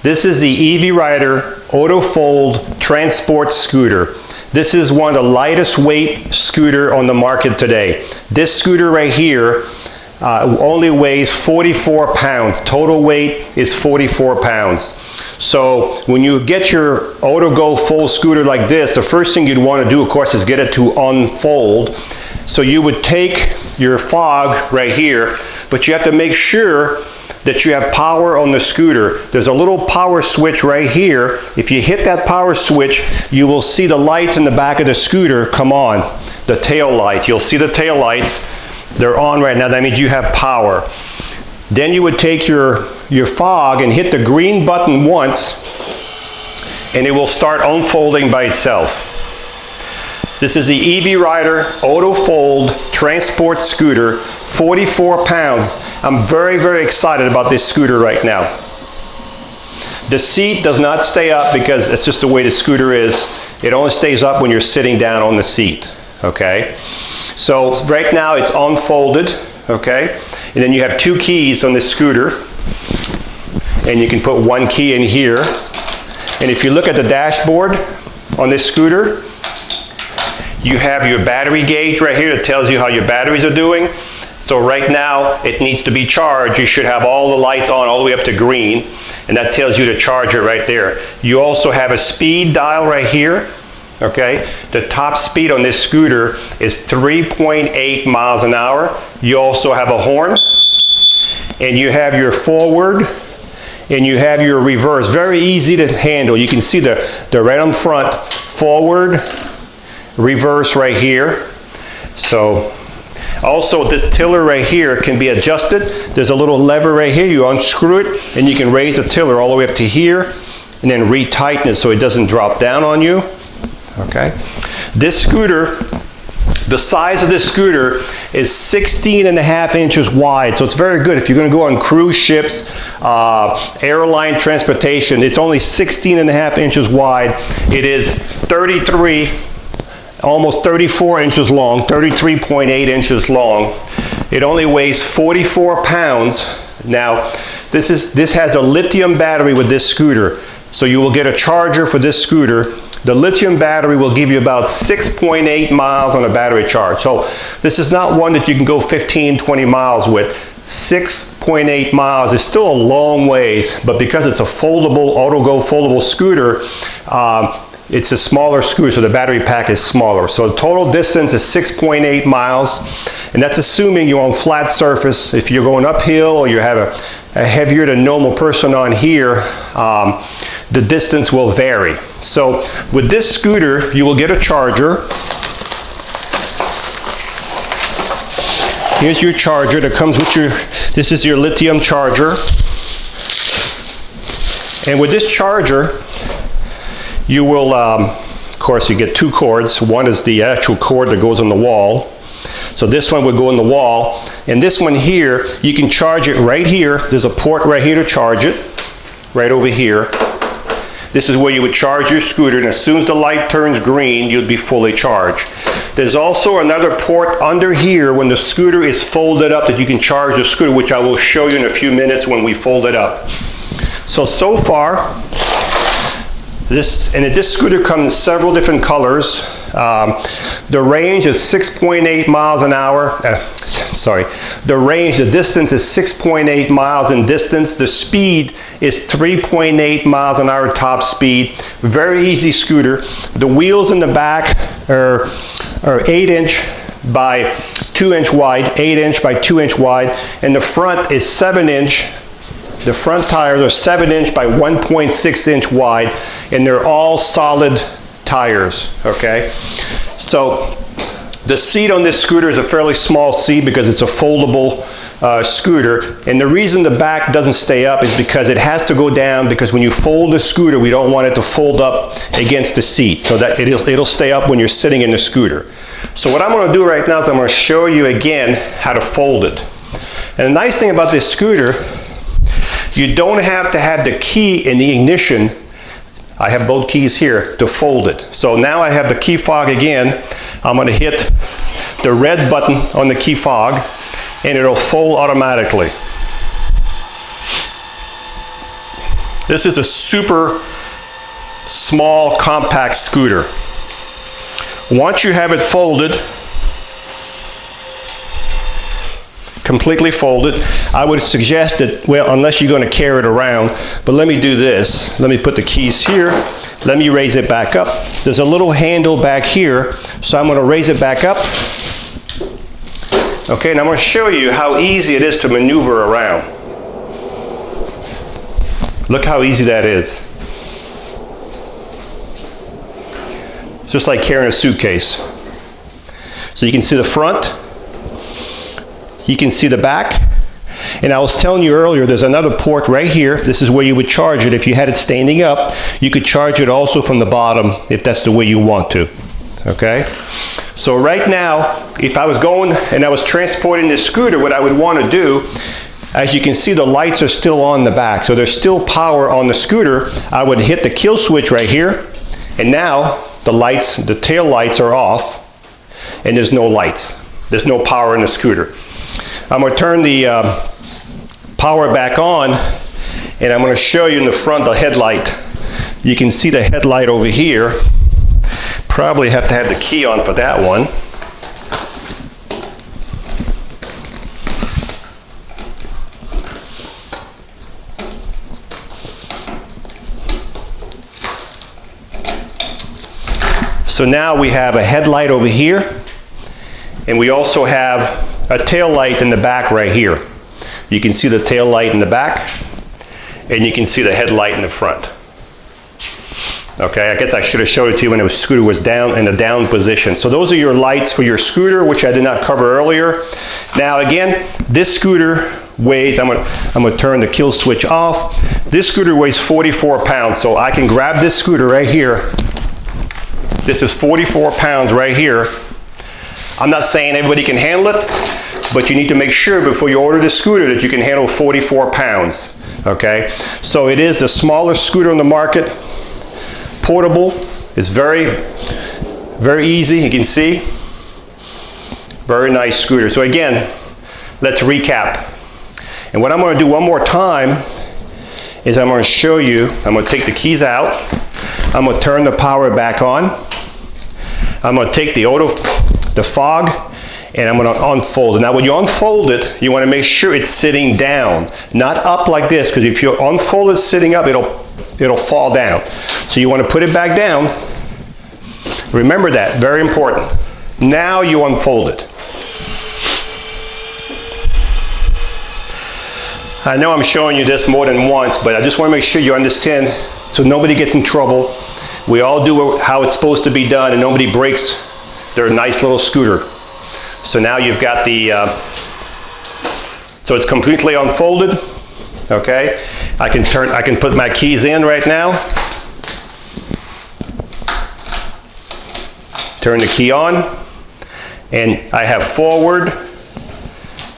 This is the EV Rider Auto Fold Transport Scooter. This is one of the lightest weight scooter on the market today. This scooter right here only weighs 44 pounds. Total weight is 44 pounds. So when you get your AutoGo Fold scooter like this, the first thing you'd want to do, of course, is get it to unfold. So you would take your fog right here, but you have to make sure that you have power on the scooter. There's a little power switch right here. If you hit that power switch, you will see the lights in the back of the scooter come on, the tail lights. You'll see the tail lights. They're on right now. That means you have power. Then you would take your fog and hit the green button once, and it will start unfolding by itself. This is the EV Rider Auto Fold Transport Scooter, 44 pounds. I'm very, very excited about this scooter right now. The seat does not stay up because it's just the way the scooter is. It only stays up when you're sitting down on the seat, okay? So right now it's unfolded, okay? And then you have two keys on this scooter, and you can put one key in here. And if you look at the dashboard on this scooter, you have your battery gauge right here that tells you how your batteries are doing. So right now it needs to be charged. You should have all the lights on all the way up to green, and that tells you to charge it right there. You also have a speed dial right here, okay? The top speed on this scooter is 3.8 miles an hour. You also have a horn, and you have your forward, and you have your reverse. Very easy to handle. You can see the right on front, forward, reverse right here. So also this tiller right here can be adjusted. There's a little lever right here. You unscrew it and you can raise the tiller all the way up to here and then retighten it so it doesn't drop down on you. Okay. This scooter, the size of this scooter is 16.5 inches wide, so it's very good if you're going to go on cruise ships, airline transportation. It's only 16.5 inches wide. It is 33, almost 34 inches long, 33.8 inches long. It only weighs 44 pounds. Now, this has a lithium battery with this scooter, so you will get a charger for this scooter. The lithium battery will give you about 6.8 miles on a battery charge. So this is not one that you can go 15, 20 miles with. 6.8 miles is still a long ways, but because it's a foldable, AutoGo foldable scooter, it's a smaller scooter, so the battery pack is smaller. So the total distance is 6.8 miles, and that's assuming you're on flat surface. If you're going uphill or you have a heavier than normal person on here, the distance will vary. So with this scooter, you will get a charger. Here's your charger that comes with this is your lithium charger. And with this charger, you will, of course, you get two cords. One is the actual cord that goes on the wall. So this one would go in the wall. And this one here, you can charge it right here. There's a port right here to charge it, right over here. This is where you would charge your scooter, and as soon as the light turns green, you'd be fully charged. There's also another port under here when the scooter is folded up that you can charge the scooter, which I will show you in a few minutes when we fold it up. So far, this scooter comes in several different colors. The range is 6.8 miles an hour. The distance is 6.8 miles in distance. The speed is 3.8 miles an hour top speed. Very easy scooter. The wheels in the back are 8-inch by 2-inch wide, 8-inch by 2-inch wide, and the front is 7-inch. The front tires are 7-inch by 1.6-inch wide, and they're all solid tires, okay? So the seat on this scooter is a fairly small seat because it's a foldable scooter, and the reason the back doesn't stay up is because it has to go down, because when you fold the scooter, we don't want it to fold up against the seat, so that it'll stay up when you're sitting in the scooter. So what I'm going to do right now is I'm going to show you again how to fold it. And the nice thing about this scooter, you don't have to have the key in the ignition. I have both keys here to fold it. So now I have the key fob again. I'm going to hit the red button on the key fob, and it'll fold automatically. This is a super small, compact scooter. Once you have it folded, completely folded, I would suggest that, well, unless you're going to carry it around, but let me do this. Let me put the keys here. Let me raise it back up. There's a little handle back here, so I'm going to raise it back up. Okay, and I'm going to show you how easy it is to maneuver around. Look how easy that is. It's just like carrying a suitcase. So you can see the front, you can see the back, and I was telling you earlier, there's another port right here. This is where you would charge it. If you had it standing up, you could charge it also from the bottom if that's the way you want to. Okay? So right now, if I was going and I was transporting this scooter, what I would want to do, as you can see, the lights are still on the back, so there's still power on the scooter. I would hit the kill switch right here, and now the lights, the tail lights are off, and there's no lights. There's no power in the scooter. I'm going to turn the power back on, and I'm going to show you in the front the headlight. You can see the headlight over here. Probably have to have the key on for that one. So now we have a headlight over here, and we also have a tail light in the back right here. You can see the tail light in the back, and you can see the headlight in the front. Okay, I guess I should have showed it to you when the scooter was down in the down position. So those are your lights for your scooter, which I did not cover earlier. Now again, this scooter weighs, I'm gonna turn the kill switch off. This scooter weighs 44 pounds, so I can grab this scooter right here. This is 44 pounds right here. I'm not saying everybody can handle it, but you need to make sure before you order the scooter that you can handle 44 pounds. Okay, so it is the smallest scooter on the market. Portable. It's very, very easy. You can see. Very nice scooter. So again, let's recap. And what I'm going to do one more time is I'm going to show you. I'm going to take the keys out. I'm going to turn the power back on. I'm going to take the fog, and I'm going to unfold it. Now when you unfold it, you want to make sure it's sitting down, not up like this, because if you unfold it sitting up, it'll fall down. So you want to put it back down. Remember that, very important. Now you unfold it. I know I'm showing you this more than once, but I just want to make sure you understand so nobody gets in trouble. We all do how it's supposed to be done and nobody breaks their nice little scooter. So now you've got the, so it's completely unfolded. Okay, I can put my keys in right now. Turn the key on, and I have forward,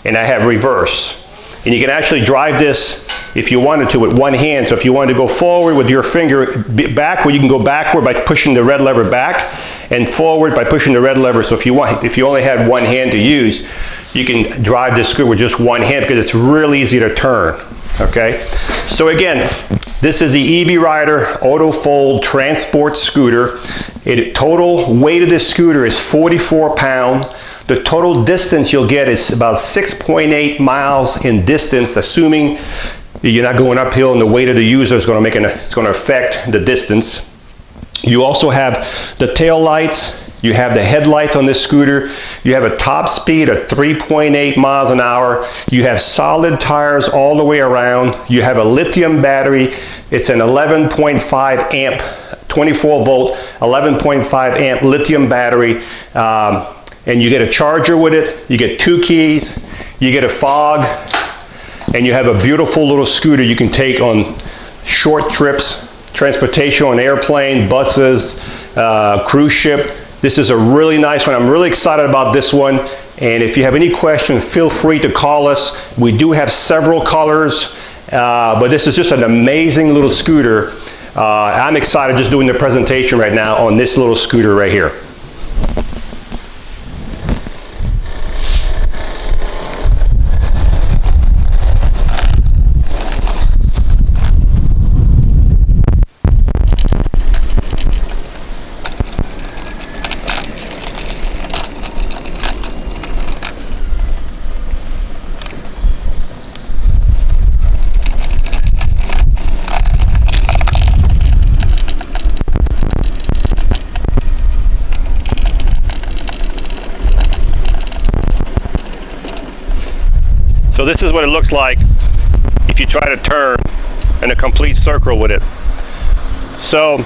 and I have reverse. And you can actually drive this if you wanted to with one hand. So if you wanted to go forward with your finger backward, you can go backward by pushing the red lever back, and forward by pushing the red lever. So if you only had one hand to use, you can drive this scooter with just one hand because it's really easy to turn. Okay, so again, this is the EV Rider Auto Fold Transport Scooter. Total weight of this scooter is 44 pounds. The total distance you'll get is about 6.8 miles in distance, assuming you're not going uphill and the weight of the user is going to affect the distance. You also have the tail lights. You have the headlights on this scooter. You have a top speed of 3.8 miles an hour. You have solid tires all the way around. You have a lithium battery. It's an 11.5 amp, 24 volt, 11.5 amp lithium battery. And you get a charger with it. You get 2 keys. You get a fog. And you have a beautiful little scooter you can take on short trips, transportation on airplane, buses, cruise ship. This is a really nice one. I'm really excited about this one. And if you have any questions, feel free to call us. We do have several colors, but this is just an amazing little scooter. I'm excited just doing the presentation right now on this little scooter right here. So this is what it looks like if you try to turn in a complete circle with it. So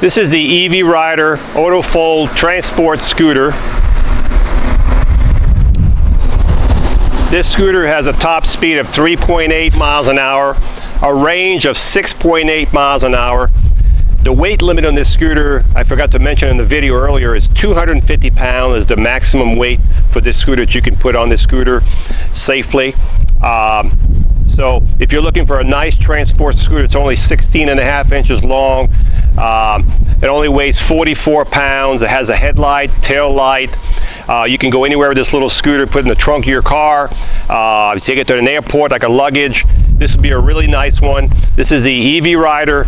this is the EV Rider Auto Fold Transport Scooter. This scooter has a top speed of 3.8 miles an hour, a range of 6.8 miles an hour. The weight limit on this scooter, I forgot to mention in the video earlier, is 250 pounds is the maximum weight for this scooter that you can put on this scooter safely. So if you're looking for a nice transport scooter, it's only 16.5 inches long. It only weighs 44 pounds. It has a headlight, tail light. You can go anywhere with this little scooter, put it in the trunk of your car. Take it to an airport like a luggage. This would be a really nice one. This is the EV Rider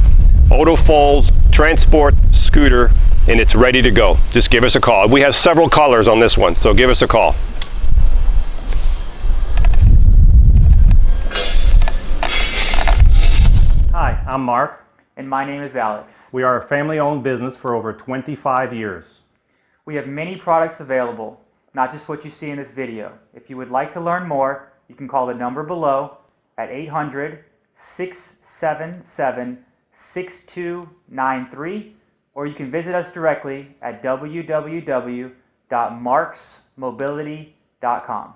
Auto Fold Transport Scooter, and it's ready to go. Just give us a call. We have several colors on this one, so give us a call. Hi, I'm Mark. And my name is Alex. We are a family-owned business for over 25 years. We have many products available, not just what you see in this video. If you would like to learn more, you can call the number below at 800-677-6293, or you can visit us directly at www.marksmobility.com.